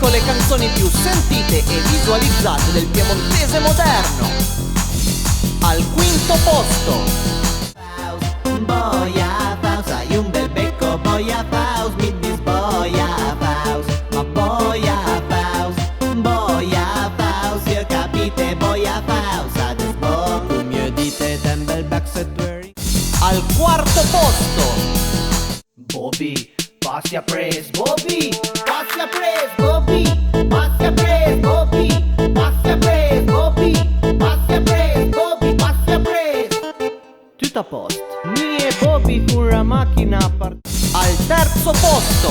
con le canzoni più sentite e visualizzate del piemontese moderno. Al quinto posto, Boia Faust, hai un bel becco, Boia Faust, mi dis Boia Faust, ma Boia Faust, io capite Boia Faust, ades bon, cum io dite ten bel backsetwary. al quarto posto, Bobby, passi a pres, Bobby, passi a pres, Bobby, passi a pres, Bobby, passi a pres, Bobby, passi a pres, Bobby, passi a pres. Tutto a posto. Mie Bobby furra macchina al terzo posto,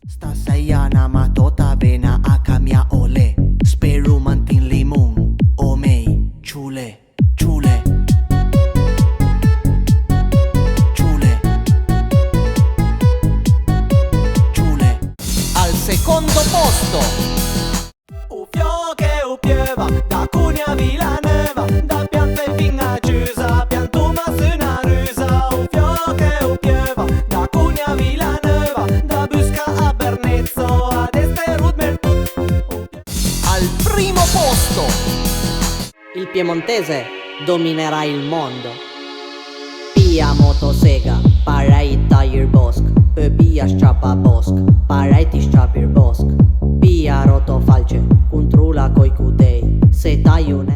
Stasaiana matota vena a camia ole. Speru mantin limun, omei, ciule, ciule. Ciule. Ciule. al secondo posto, U pieva, da Cunea a Vilanova, da Pianta fin a Giusa, piantuma su una rusa. U pieva, da Cunea a Vilanova, da Busca a Bernezzo, ad Este Rudmer. al primo posto, Il piemontese dominerà il mondo. Pia motosega, parai tire bosk. Pia strappa bosk, parai ti strapir bosk. Pia rotofalce, controla coi cutei. Se tai un